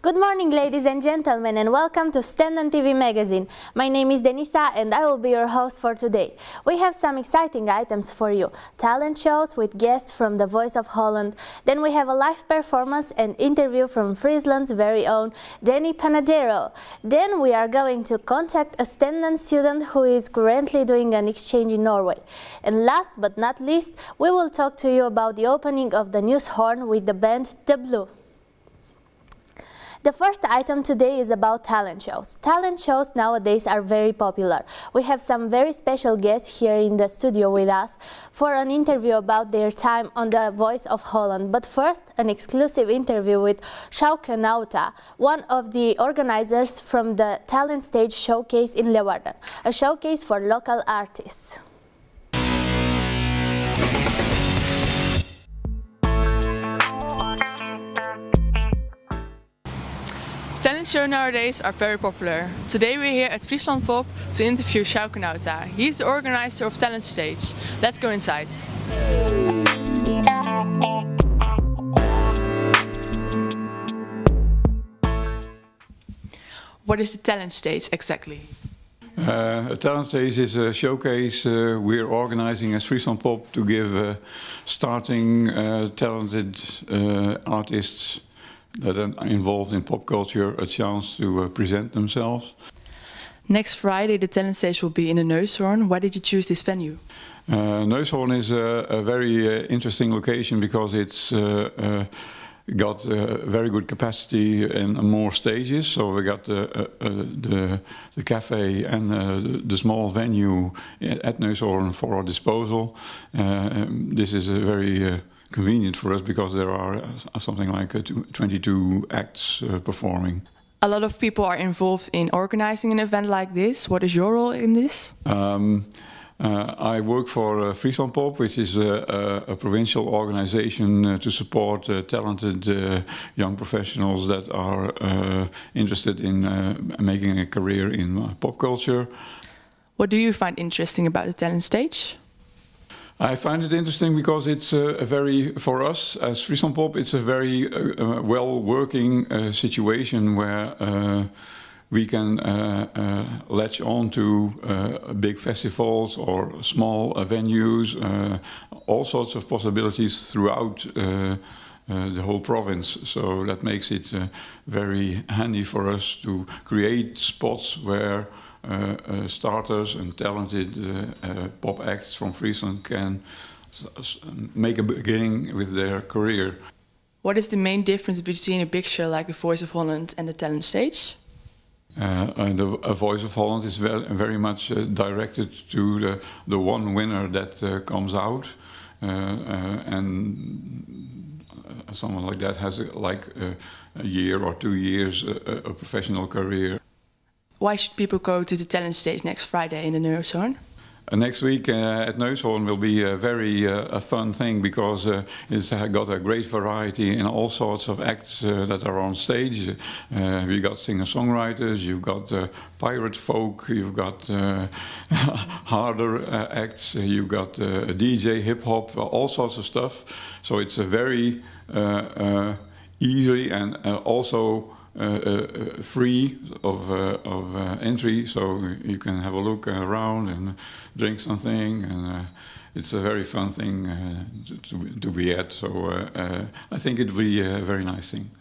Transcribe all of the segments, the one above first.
Good morning, ladies and gentlemen, and welcome to Stenden TV magazine. My name is Denisa and I will be your host for today. We have some exciting items for you. Talent shows with guests from the Voice of Holland. Then we have a live performance and interview from Friesland's very own Danny Panadero. Then we are going to contact a Stenden student who is currently doing an exchange in Norway. And last but not least, we will talk to you about the opening of the News Horn with the band The Blue. The first item today is about talent shows. Talent shows nowadays are very popular. We have some very special guests here in the studio with us for an interview about their time on the Voice of Holland. But first, an exclusive interview with Sjouke Nauta, one of the organizers from the Talent Stage Showcase in Leeuwarden, a showcase for local artists. Talent shows nowadays are very popular. Today we're here at Friesland Pop to interview Sjouke Nauta. He's the organizer of Talent Stage. Let's go inside. What is the Talent Stage exactly? A Talent Stage is a showcase we're organizing as Friesland Pop to give starting talented artists that are involved in pop culture a chance to present themselves. Next Friday the Talent Stage will be in the Neushoorn. Why did you choose this venue? Neushoorn is a very interesting location because it's got very good capacity and more stages. So we got the cafe and the small venue at Neushoorn for our disposal. This is a very convenient for us because there are something like 22 acts performing. A lot of people are involved in organizing an event like this. What is your role in this? I work for Friesland Pop, which is a provincial organization to support talented young professionals that are interested in making a career in pop culture. What do you find interesting about the Talent Stage? I find it interesting because it's for us as Friesland Pop, it's a very well-working situation where we can latch on to big festivals or small venues, all sorts of possibilities throughout the whole province. So that makes it very handy for us to create spots where starters and talented pop acts from Friesland can make a beginning with their career. What is the main difference between a big show like the Voice of Holland and the Talent Stage? The Voice of Holland is very much directed to the one winner that comes out, and someone like that has a year or 2 years a professional career. Why should people go to the Talent Stage next Friday in the Neushoorn? Next week at Neushoorn will be a very fun thing because it's got a great variety in all sorts of acts that are on stage. We got singer-songwriters, you've got pirate folk, you've got harder acts, you've got DJ, hip-hop, all sorts of stuff. So it's a very easy and also free of entry, so you can have a look around and drink something, and it's a very fun thing to be at. So I think it will be a very nice thing.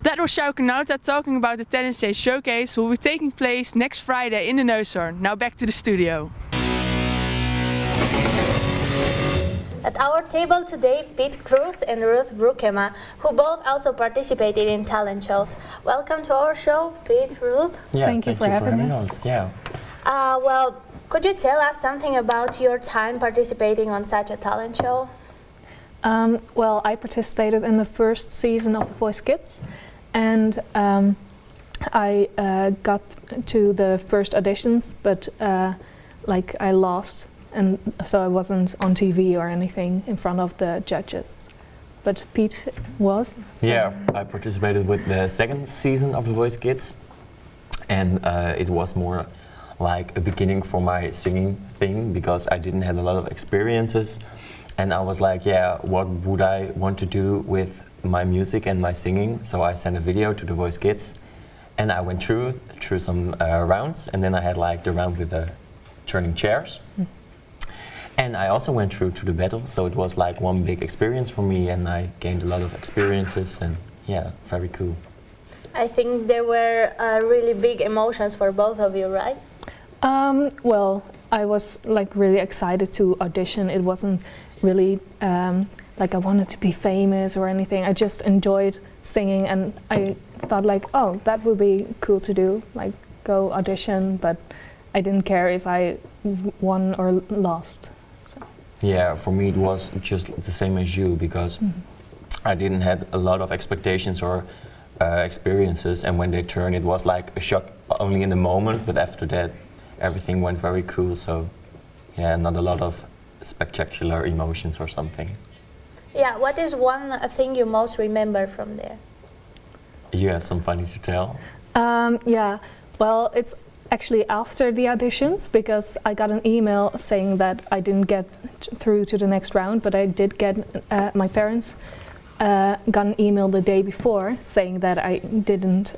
That was Sjouke Nauta talking about the Talent Stage Showcase will be taking place next Friday in the Neushoorn. Now back to the studio. At our table today, Piet Cruz and Ruth Broekema, who both also participated in talent shows. Welcome to our show, Piet, Ruth. Yeah, thank you for having us. Yeah. Well, could you tell us something about your time participating on such a talent show? Well, I participated in the first season of The Voice Kids, and I got to the first auditions, but I lost. And so I wasn't on TV or anything in front of the judges. But Piet was. So. Yeah, I participated with the second season of The Voice Kids. And it was more like a beginning for my singing thing because I didn't have a lot of experiences. And I was like, yeah, what would I want to do with my music and my singing. So I sent a video to the Voice Kids, and I went through some rounds, and then I had like the round with the turning chairs. And I also went through to the battle, so it was like one big experience for me, and I gained a lot of experiences, and yeah, very cool. I think there were really big emotions for both of you, right? Well, I was like really excited to audition. It wasn't really like I wanted to be famous or anything. I just enjoyed singing, and I thought like, oh, that would be cool to do, like go audition, but I didn't care if I won or lost. So. Yeah, for me it was just the same as you, because I didn't have a lot of expectations or experiences, and when they turned, it was like a shock only in the moment, but after that everything went very cool. So yeah, not a lot of spectacular emotions or something. Yeah, what is one thing you most remember from there? You have some funny to tell? Yeah, well, it's actually after the auditions, because I got an email saying that I didn't get through to the next round, but I did get, my parents got an email the day before saying that I didn't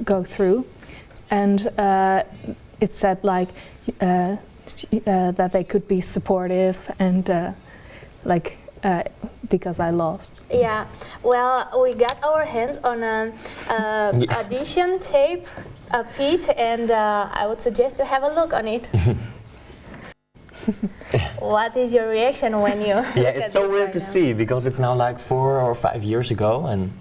go through, and it said like that they could be supportive and like because I lost. Yeah, well, we got our hands on an audition tape, Pete, and I would suggest to have a look on it. What is your reaction when you look Yeah, at it's so this weird right to now? see, because it's now like 4 or 5 years ago, and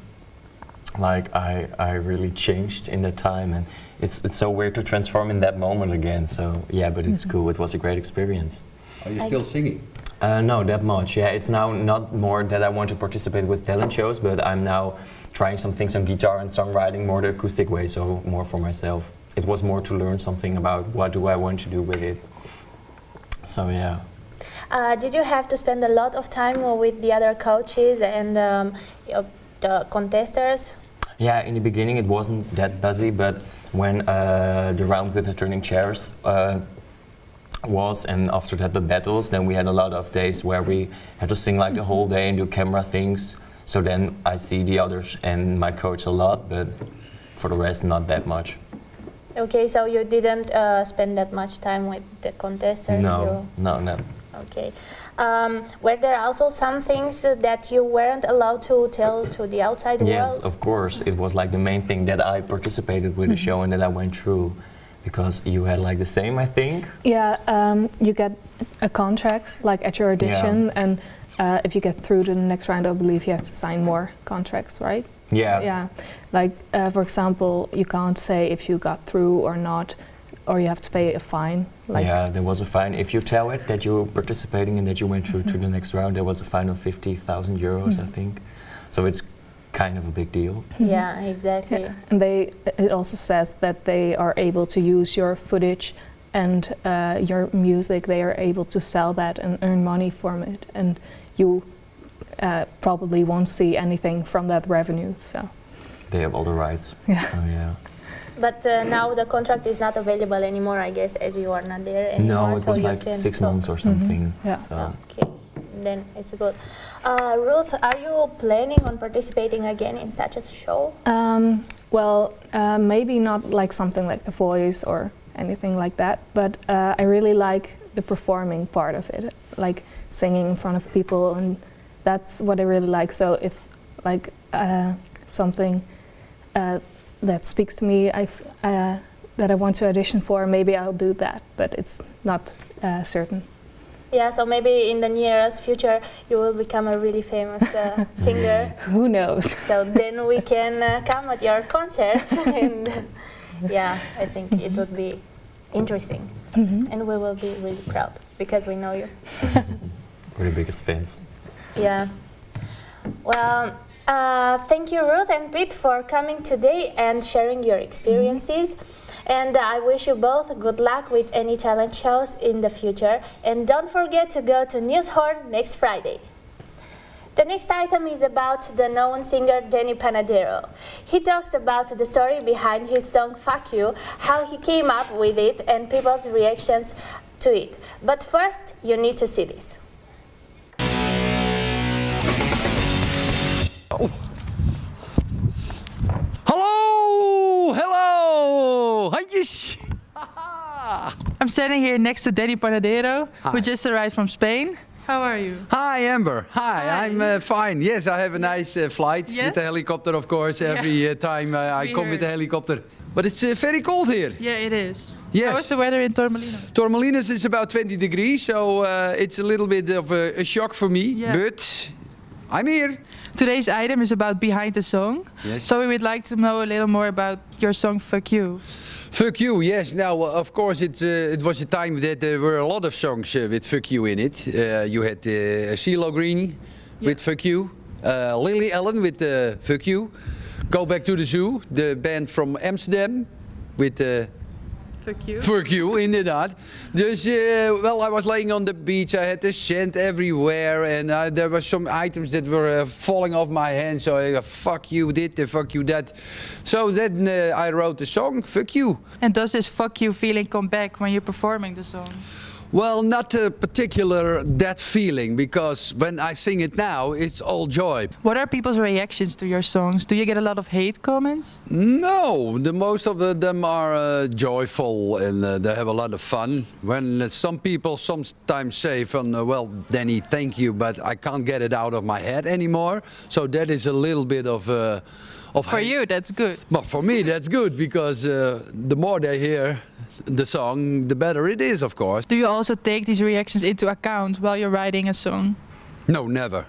like I really changed in that time, and it's so weird to transform in that moment again. So yeah, but it's cool. It was a great experience. Are you still singing? No, that much. Yeah, it's now not more that I want to participate with talent shows, but I'm now trying some things on guitar and songwriting more the acoustic way, so more for myself. It was more to learn something about what do I want to do with it. So yeah. Did you have to spend a lot of time with the other coaches and the contestants? Yeah, in the beginning it wasn't that busy, but when the round with the turning chairs was, and after that the battles, then we had a lot of days where we had to sing like the whole day and do camera things. So then I see the others and my coach a lot, but for the rest not that much. Okay, so you didn't spend that much time with the contestants? No. Okay. Were there also some things that you weren't allowed to tell to the outside Yes, world? of course. It was like the main thing that I participated with the show and that I went through. Because you had like the same, I think? Yeah, you get a contract like at your audition, and if you get through to the next round, I believe you have to sign more contracts, right? Yeah. Yeah, like for example, you can't say if you got through or not, or you have to pay a fine. Like Yeah, there was a fine. If you tell it that you're participating and that you went through to the next round, there was a fine of 50,000 euros, I think. So it's kind of a big deal. Yeah, exactly. Yeah. And it also says that they are able to use your footage and your music. They are able to sell that and earn money from it, and you probably won't see anything from that revenue. So They have all the rights. Yeah. So, yeah. But now the contract is not available anymore, I guess, as you are not there anymore. No, it so was you like can 6 talk. months or something. Yeah. So. Okay, then it's good. Ruth, are you planning on participating again in such a show? Well, maybe not like something like The Voice or anything like that, but I really like the performing part of it, like singing in front of people, and that's what I really like. So if like something that speaks to me, that I want to audition for, maybe I'll do that, but it's not certain. Yeah, so maybe in the nearest future you will become a really famous singer. Who knows? So then we can come at your concerts, and yeah, I think it would be interesting, and we will be really proud because we know you. We're the biggest fans. Yeah. Well, thank you, Ruth and Pete, for coming today and sharing your experiences. And I wish you both good luck with any talent shows in the future. And don't forget to go to Newshorn next Friday. The next item is about the known singer Danny Panadero. He talks about the story behind his song Fuck You, how he came up with it, and people's reactions to it. But first, you need to see this. Hello! Hello! Handjes! I'm standing here next to Danny Panadero, who Hi. just arrived from Spain. How are you? Hi, Amber. Hi, Hi. I'm fine. Yes, I have a nice flight Yes? with the helicopter, of course. Every time I We come with the heard. helicopter. But it's very cold here. Yeah, it is. Yes. How is the weather in Torremolinos? Torremolinos is about 20 degrees, so it's a little bit of a shock for me. Yeah. But I'm here. Today's item is about behind the song. Yes. So we would like to know a little more about your song Fuck You. Fuck You, yes. Now, of course, it was a time that there were a lot of songs with Fuck You in it. You had CeeLo Green with Fuck You, Lily Allen with Fuck You, Go Back to the Zoo, the band from Amsterdam with Fuck You. Fuck You, inderdaad. Dus, well, I was laying on the beach, I had the sand everywhere, and there were some items that were falling off my hand, so I fuck you this, fuck you that. So then I wrote the song, Fuck You. And does this fuck you feeling come back when you're performing the song? Well, not a particular that feeling, because when I sing it now, it's all joy. What are people's reactions to your songs? Do you get a lot of hate comments? No, the most of them are joyful and they have a lot of fun. When some people sometimes say from, well, Danny, thank you, but I can't get it out of my head anymore. So that is a little bit of For hate. you, that's good. But for me, that's good, because the more they hear the song, the better it is, of course. Do you also take these reactions into account while you're writing a song? No, never.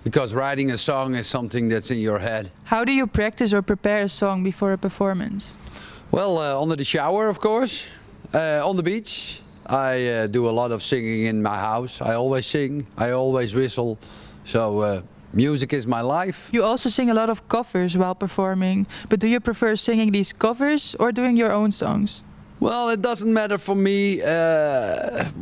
Because writing a song is something that's in your head. How do you practice or prepare a song before a performance? Well, under the shower, of course. On the beach. I do a lot of singing in my house. I always sing. I always whistle. So music is my life. You also sing a lot of covers while performing, but do you prefer singing these covers or doing your own songs? Well, it doesn't matter for me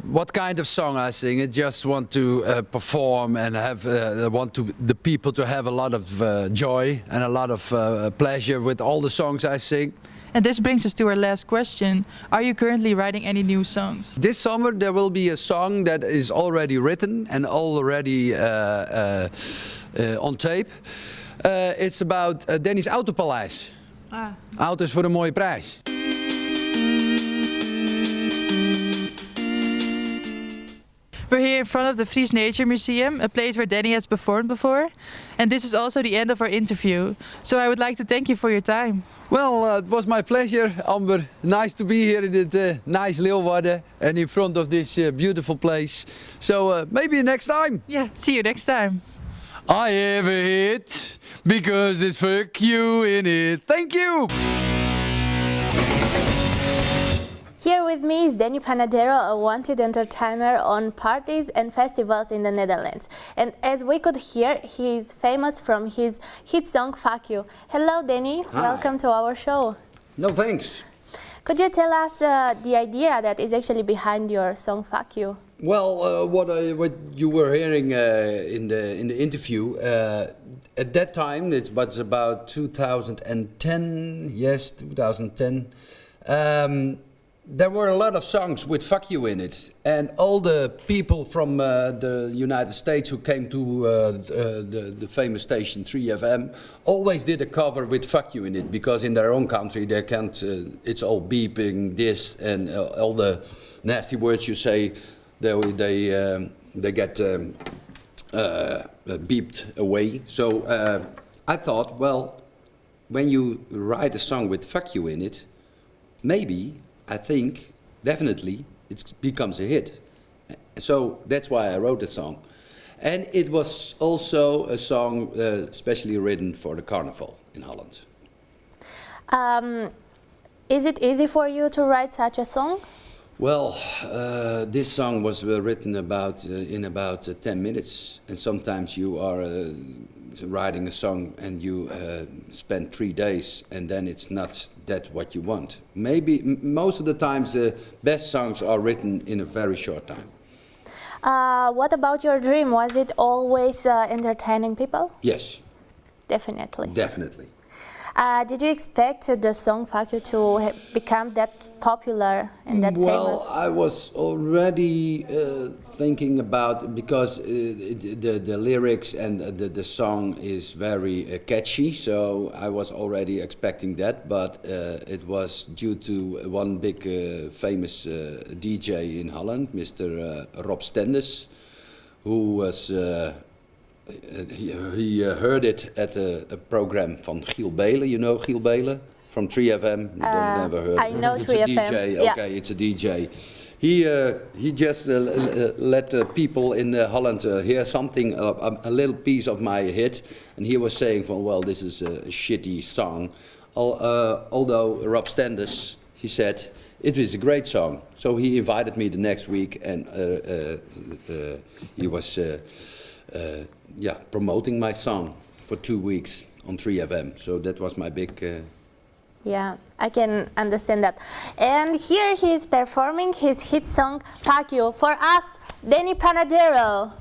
what kind of song I sing. I just want to perform and have the people to have a lot of joy and a lot of pleasure with all the songs I sing. And this brings us to our last question. Are you currently writing any new songs? This summer there will be a song that is already written and already on tape. It's about Danny's Autopaleis. Auto's voor een mooie prijs. We're here in front of the Fries Nature Museum, a place where Danny has performed before. And this is also the end of our interview. So I would like to thank you for your time. Well, it was my pleasure, Amber. Nice to be here in this nice Leeuwarden and in front of this beautiful place. So maybe next time. Yeah, see you next time. I have a hit because it's fuck you in it. Thank you. Here with me is Danny Panadero, a wanted entertainer on parties and festivals in the Netherlands. And as we could hear, he is famous from his hit song Fuck You. Hello Danny, Hi. welcome to our show. No thanks. Could you tell us the idea that is actually behind your song Fuck You? Well, what you were hearing in the interview at that time, it was about 2010. Yes, 2010. There were a lot of songs with "fuck you" in it, and all the people from the United States who came to the famous station 3FM always did a cover with "fuck you" in it, because in their own country they can't. It's all beeping this and all the nasty words you say. They get beeped away. So I thought, well, when you write a song with "fuck you" in it, maybe. I think, definitely, it becomes a hit. So that's why I wrote the song. And it was also a song specially written for the carnival in Holland. Is it easy for you to write such a song? Well, this song was written in about 10 minutes. And sometimes you are writing a song and you spend 3 days and then it's not that what you want. Maybe most of the times the best songs are written in a very short time. What about your dream? Was it always entertaining people? Yes. Definitely. Definitely. Did you expect the song "Fuck You" to become that popular and that famous? Well, I was already thinking about, because the lyrics and the song is very catchy, so I was already expecting that, but it was due to one big famous DJ in Holland, Mr. Rob Stenden, who was he heard it at a program from Giel Belen. You know Giel Belen from 3FM? You don't never heard. I know It's 3FM. a DJ. Yeah. Okay, it's a DJ. He just let people in Holland hear something, a little piece of my hit, and he was saying, well, this is a shitty song. Although Rob Stenders, he said, it is a great song. So he invited me the next week, and he was promoting my song for 2 weeks on 3FM. So that was my big... Yeah, I can understand that. And here he is performing his hit song "Fuck You" for us, Danny Panadero.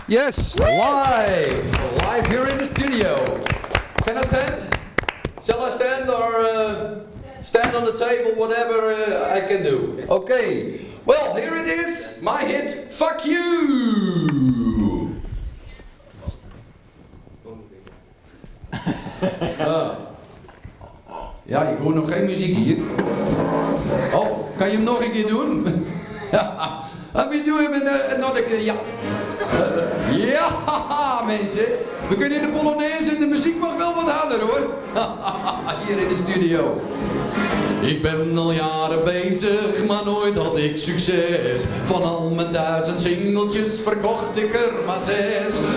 Yes, live here in the studio. Can I stand? Shall I stand or stand on the table? Whatever I can do. Okay. Well, here it is, my hit, "Fuck You." Ja, ik hoor nog geen muziek hier. Oh, kan je hem nog een keer doen? We doen hem nog een keer, ja. Ja, mensen. We kunnen in de Polonaise en de muziek mag wel wat harder, hoor. Hier in de studio. Ik ben al jaren bezig, maar nooit had ik succes. Van al mijn 1000 singeltjes verkocht ik er maar 6.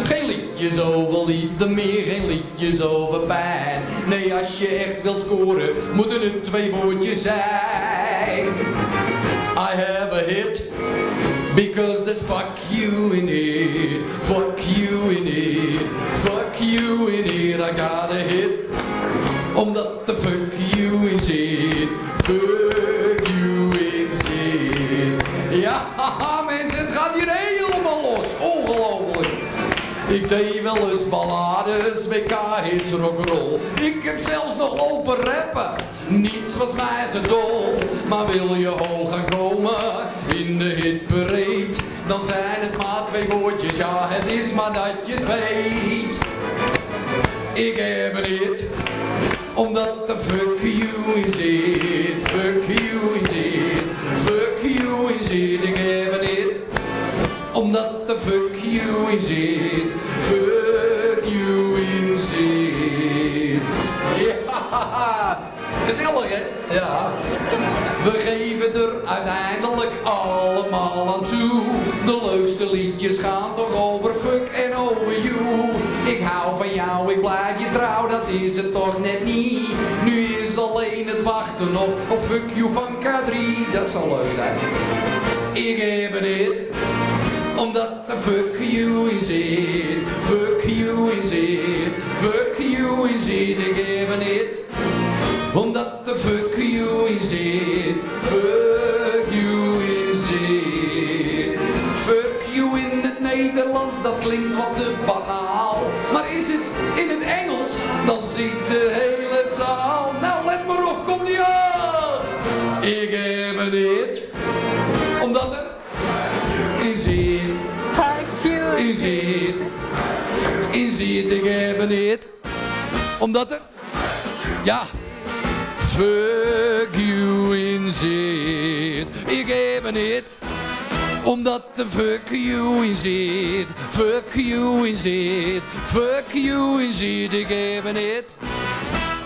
Geen liedjes over liefde meer, geen liedjes over pijn. Nee, als je echt wil scoren, moeten het 2 woordjes zijn. I have a hit, because there's fuck you in it. Fuck you in it, fuck you in it. I got a hit, omdat de fuck you in zit. Fuck you in zit. Ja, mensen, het gaat hier helemaal los. Ongelooflijk. Ik deed wel eens ballades, WK-hits, rock'n'roll. Ik heb zelfs nog lopen rappen. Niets was mij te dol. Maar wil je hoog gaan komen in de hitparade, dan zijn het maar 2 woordjes. Ja, het is maar dat je het weet. Ik heb een hit, omdat de fuck you is it. Fuck you is it. Fuck you is it. Ik heb een hit, omdat de fuck you is it. Fuck you is it. Ja, gezellig hè? Ja. We geven er uiteindelijk allemaal aan toe. De leukste liedjes gaan toch over fuck en over you. Ik hou van jou, ik blijf je trouw, dat is het toch net niet. Nu is alleen het wachten nog op fuck you van K3. Dat zou leuk zijn. Ik heb een hit, omdat de fuck you is it. Fuck you is it. Fuck you is it. Ik heb een hit, omdat de fuck you is it. Fuck you is it. Fuck you in het Nederlands, dat klinkt wat te banaal. Maar is het in het Engels, dan zingt de hele zaal. Nou, let maar op, kom die aan. Ik heb een hit, omdat er is it. Fuck you. Is it. Is it. Ik heb een hit, omdat er, ja, fuck you in zit. Ik heb een hit, omdat de fuck you in zit. Fuck you in zit. Fuck you in zit. Ik heb een hit,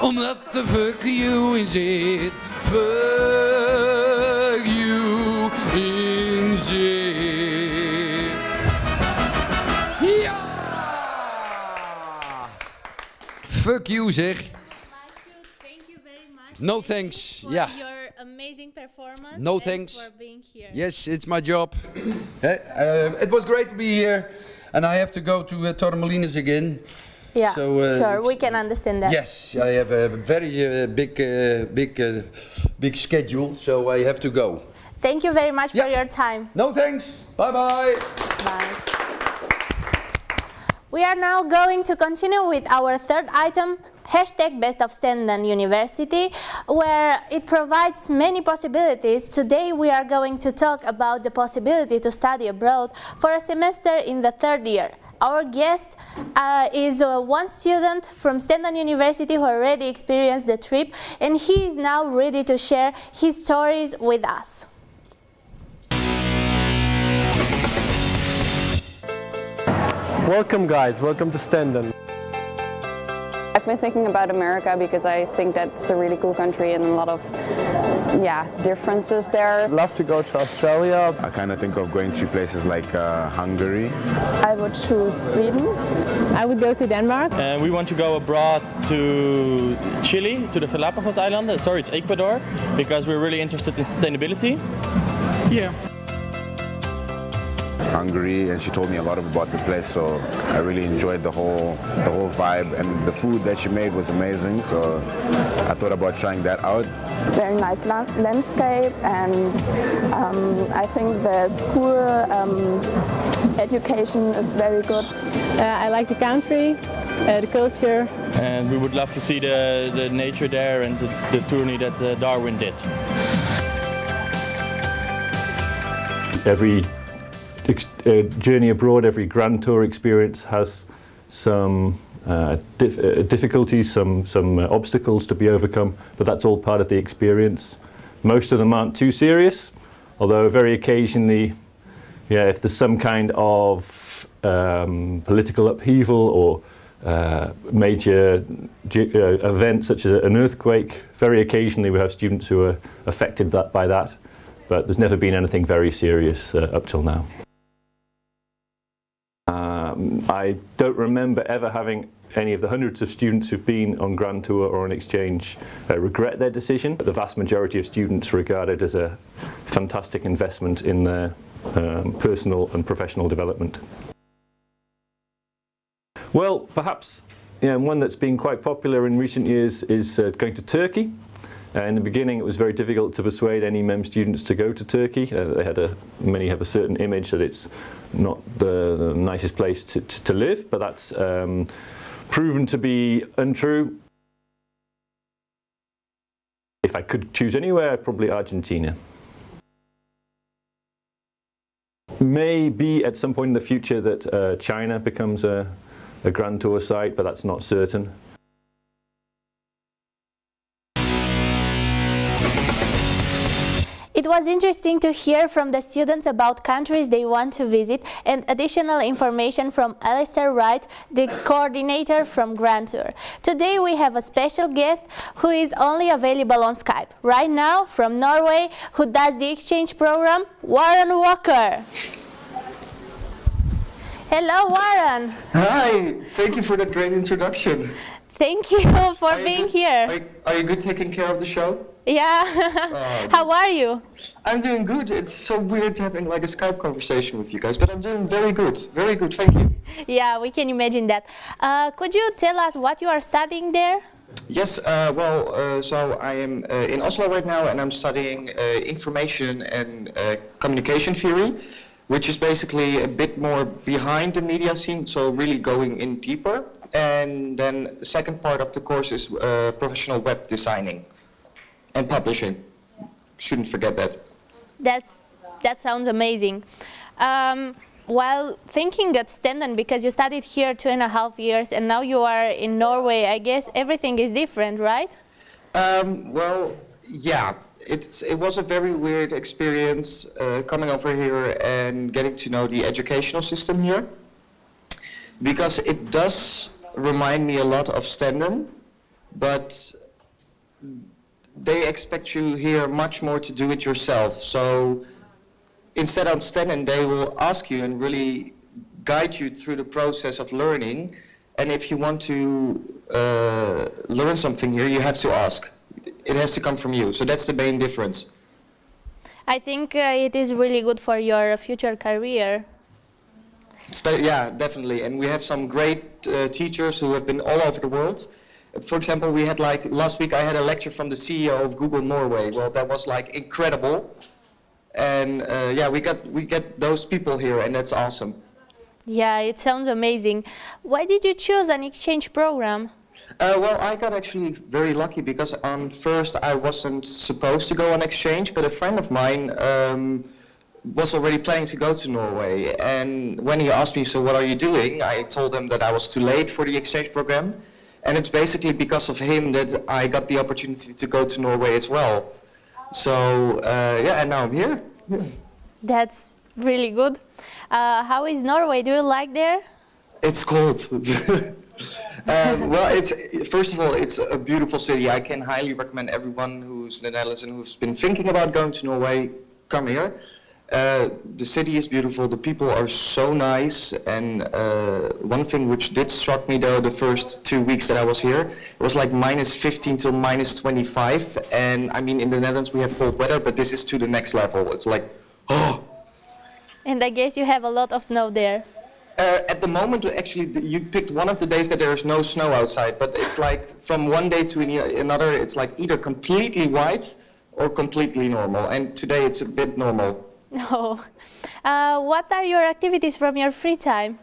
omdat de fuck you in zit. Fuck you in zit. Ja! Fuck you zeg. Thank you very much. No thanks. For Yeah. your amazing performance. No and thanks. for being here. Yes, it's my job. It was great to be here, and I have to go to Torremolinos again. Yeah, So, sure, it's- we can understand that. Yes, I have a very big schedule, so I have to go. Thank you very much for Yeah. your time. No thanks. Bye bye. Bye. We are now going to continue with our third item, #BestOfStenden University, where it provides many possibilities. Today we are going to talk about the possibility to study abroad for a semester in the 3rd year. Our guest is one student from Stenden University who already experienced the trip, and he is now ready to share his stories with us. Welcome guys, welcome to Stenden. I've been thinking about America because I think that's a really cool country and a lot of differences there. I'd love to go to Australia. I kind of think of going to places like Hungary. I would choose Sweden. I would go to Denmark. We want to go abroad to Chile, to the Galapagos Islands. Sorry, it's Ecuador, because we're really interested in sustainability. Yeah. Hungary, and she told me a lot about the place, so I really enjoyed the whole vibe, and the food that she made was amazing, so I thought about trying that out. Very nice landscape, and I think the school education is very good. I like the country, the culture. And we would love to see the nature there and the tourney that Darwin did. Every journey abroad, every grand tour experience has some difficulties, some obstacles to be overcome, but that's all part of the experience. Most of them aren't too serious, although very occasionally, if there's some kind of political upheaval or major event such as an earthquake, very occasionally we have students who are affected by that, but there's never been anything very serious up till now. I don't remember ever having any of the hundreds of students who've been on Grand Tour or on exchange regret their decision. But the vast majority of students regard it as a fantastic investment in their personal and professional development. Well, perhaps one that's been quite popular in recent years is going to Turkey. In the beginning, it was very difficult to persuade any MEM students to go to Turkey. Many have a certain image that it's not the nicest place to live, but that's proven to be untrue. If I could choose anywhere, probably Argentina. Maybe at some point in the future that China becomes a Grand Tour site, but that's not certain. It was interesting to hear from the students about countries they want to visit and additional information from Alistair Wright, the coordinator from Grand Tour. Today we have a special guest who is only available on Skype. Right now, from Norway, who does the exchange program, Warren Walker. Hello, Warren. Hi, thank you for that great introduction. Thank you for being here. Are you good taking care of the show? Yeah. How are you? I'm doing good. It's so weird having like a Skype conversation with you guys, but I'm doing very good, thank you. Yeah, we can imagine that. Could you tell us what you are studying there? Yes, so I am in Oslo right now, and I'm studying information and communication theory, which is basically a bit more behind the media scene, so really going in deeper. And then the second part of the course is professional web designing and publishing. Shouldn't forget that. That sounds amazing. While thinking at Stenden, because you studied here 2.5 years and now you are in Norway, I guess everything is different, right? Well, yeah. It was a very weird experience coming over here and getting to know the educational system here, because it does remind me a lot of Stenden, but they expect you here much more to do it yourself. So instead of Stenden, they will ask you and really guide you through the process of learning. And if you want to learn something here, you have to ask. It has to come from you. So that's the main difference. I think it is really good for your future career. Yeah, definitely. And we have some great teachers who have been all over the world. For example, we had last week I had a lecture from the CEO of Google Norway. Well, that was incredible. And yeah, we get those people here, and that's awesome. Yeah, it sounds amazing. Why did you choose an exchange program? Well, I got actually very lucky because first I wasn't supposed to go on exchange, but a friend of mine was already planning to go to Norway. And when he asked me, so what are you doing? I told him that I was too late for the exchange program. And it's basically because of him that I got the opportunity to go to Norway as well. So yeah, and now I'm here. Yeah. That's really good. How is Norway? Do you like there? It's cold. Well, first of all, it's a beautiful city. I can highly recommend everyone who's in the Netherlands and who's been thinking about going to Norway, come here. The city is beautiful, the people are so nice, and one thing which did struck me though the first 2 weeks that I was here, it was like -15 till -25, and I mean in the Netherlands we have cold weather, but this is to the next level. It's like, oh. And I guess you have a lot of snow there. At the moment, actually, you picked one of the days that there is no snow outside, but it's like from one day to another, it's like either completely white or completely normal, and today it's a bit normal. No. What are your activities from your free time?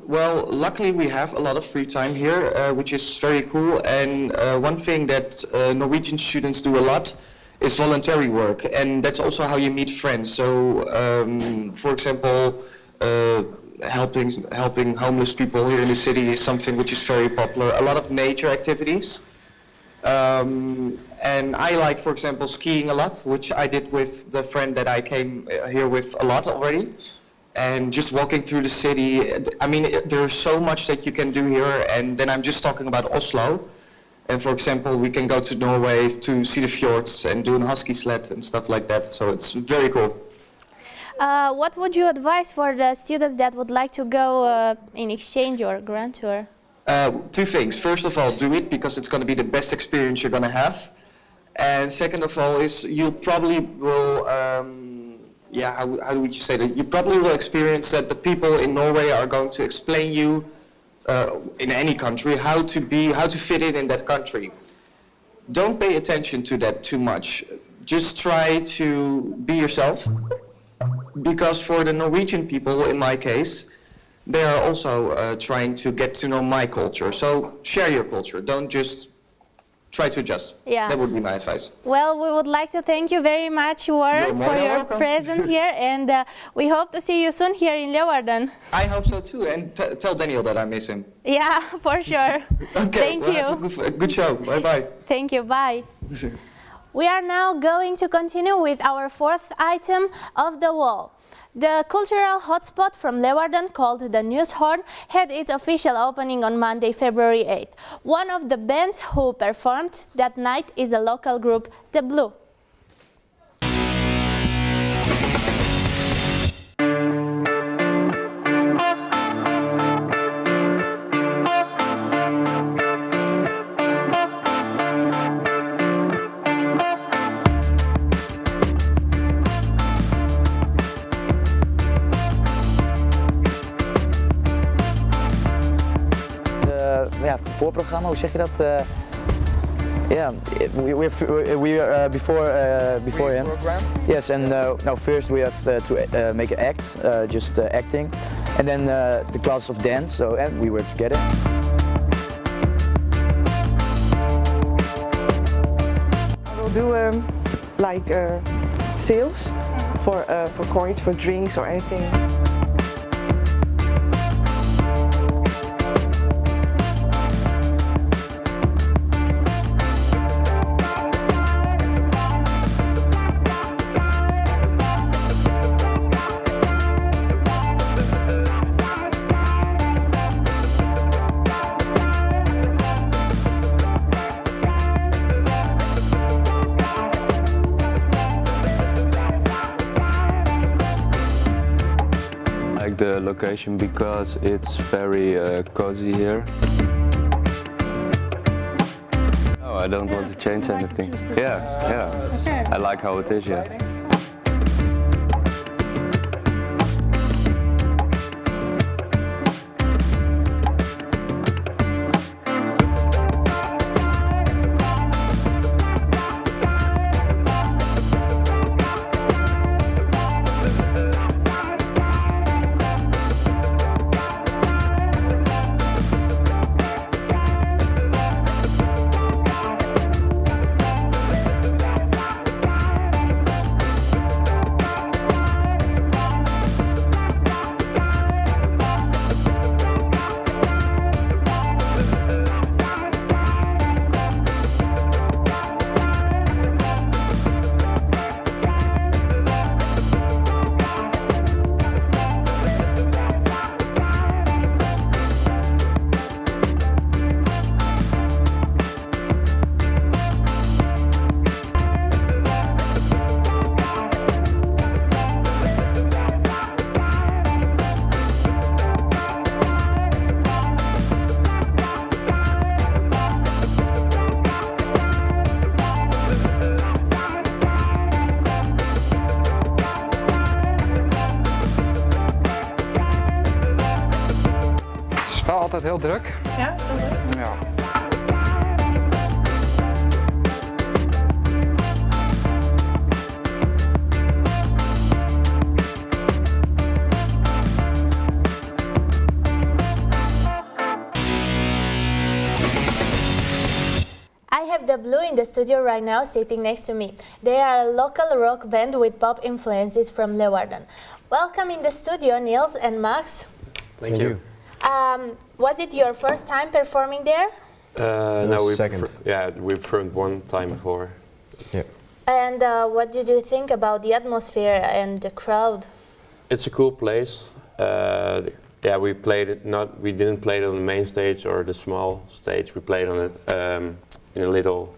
Well, luckily we have a lot of free time here, which is very cool, and one thing that Norwegian students do a lot is voluntary work, and that's also how you meet friends. So, for example, helping homeless people here in the city is something which is very popular. A lot of nature activities. And I like, for example, skiing a lot, which I did with the friend that I came here with a lot already. And just walking through the city, I mean, there's so much that you can do here, and then I'm just talking about Oslo. And for example, we can go to Norway to see the fjords and do a husky sled and stuff like that, so it's very cool. What would you advise for the students that would like to go in exchange or grand tour? Two things. First of all, do it because it's going to be the best experience you're going to have. And second of all is you probably will, yeah, how do we say that? You probably will experience that the people in Norway are going to explain you in any country how to fit in that country. Don't pay attention to that too much. Just try to be yourself. Because for the Norwegian people, in my case, they are also trying to get to know my culture. So share your culture. Don't just try to adjust. Yeah. That would be my advice. Well, we would like to thank you very much, Warren, for your presence here, and we hope to see you soon here in Leeuwarden. I hope so too, and tell Daniel that I miss him. Yeah, for sure. Okay, Thank you. Good show. Bye-bye. Thank you. Bye. We are now going to continue with our fourth item of the wall. The cultural hotspot from Leeuwarden, called the Newshorn, had its official opening on Monday, February 8th. One of the bands who performed that night is a local group, The Blue. Ja, het voorprogramma, hoe zeg je dat? Yeah, we are before him. Yes, and now first we have to make an act, just acting, and then the classes of dance. So and we were together. I will do like sales for coins, for drinks or anything. The location because it's very cozy here. Oh, I don't want to change anything. Yeah. I like how it is, yeah. heel druk. Ja? Ja. I have the Blue in the studio right now sitting next to me. They are a local rock band with pop influences from Leeuwarden. Welcome in the studio, Niels and Max. Thank you. Was it your first time performing there? No, we second. we performed one time before. Yeah. And what did you think about the atmosphere and the crowd? It's a cool place. We played it we didn't play it on the main stage or the small stage. We played on it in a little.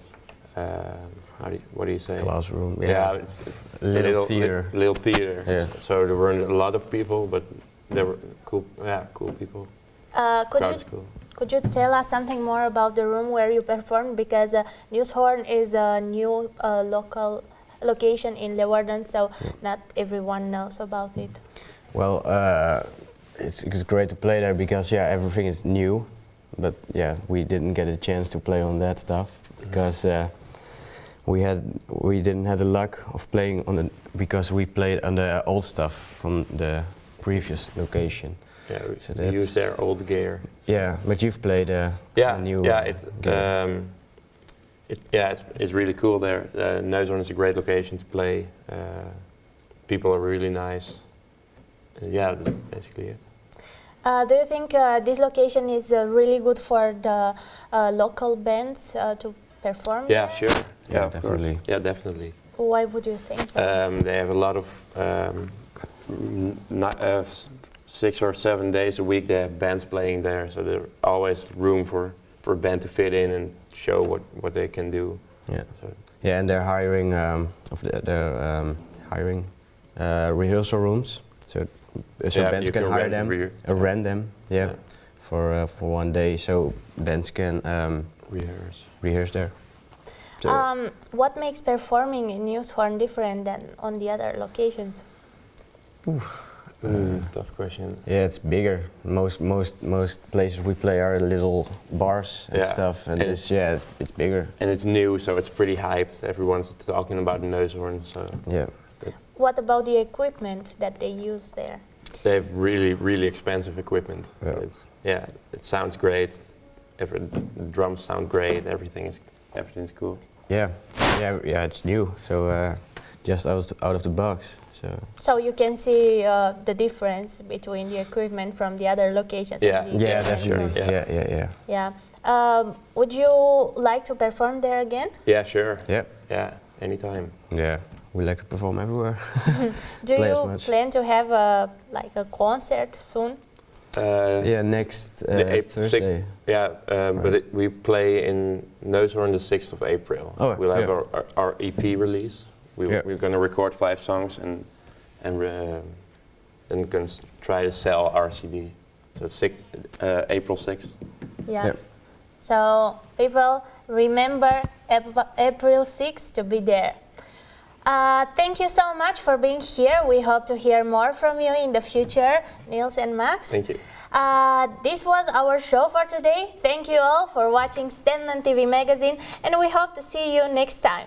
What do you say? Classroom. Yeah, it's little theater. Little theater. Yeah. So there weren't a lot of people, but there were cool people. Could you tell us something more about the room where you performed? Because Nieuwshorn is a new local location in Leeuwarden, so not everyone knows about it. Well, it's great to play there because everything is new, but we didn't get a chance to play on that stuff because we didn't have the luck of playing on because we played on the old stuff from the previous location. Yeah, we used their old gear. Yeah, but you've played a new gear. It's really cool there. Nieuwshorn is a great location to play. People are really nice. That's basically it. Do you think this location is really good for the local bands to perform? Yeah, there? sure. Yeah, definitely. Yeah, definitely. Why would you think so? They have a lot of 6 or 7 days a week. They have bands playing there, so there's always room for a band to fit in and show what they can do. Yeah. And they're hiring hiring rehearsal rooms, so bands can hire them, rent them, for 1 day, so bands can rehearse there. So what makes performing in Nieuwshorn different than on the other locations? Tough question. Yeah, it's bigger. Most places we play are little bars and stuff, and it's bigger. And it's new, so it's pretty hyped. Everyone's talking about Nieuwshorn, so yeah. What about the equipment that they use there? They have really expensive equipment. It sounds great. The drums sound great. Everything's cool. Yeah, it's new, so just out of the box. So you can see the difference between the equipment from the other locations. Definitely. Yeah. Would you like to perform there again? Yeah, sure. Yeah, anytime. Yeah, we like to perform everywhere. Do you plan to have a concert soon? Next Thursday. But we play in Nieuwshorn the 6th of April. We'll have our EP release. We're going to record 5 songs and then going to try to sell our CD. So April 6th. Yeah. So people remember April 6th to be there. Thank you so much for being here. We hope to hear more from you in the future, Niels and Max. Thank you. This was our show for today. Thank you all for watching Stenden TV magazine, and we hope to see you next time.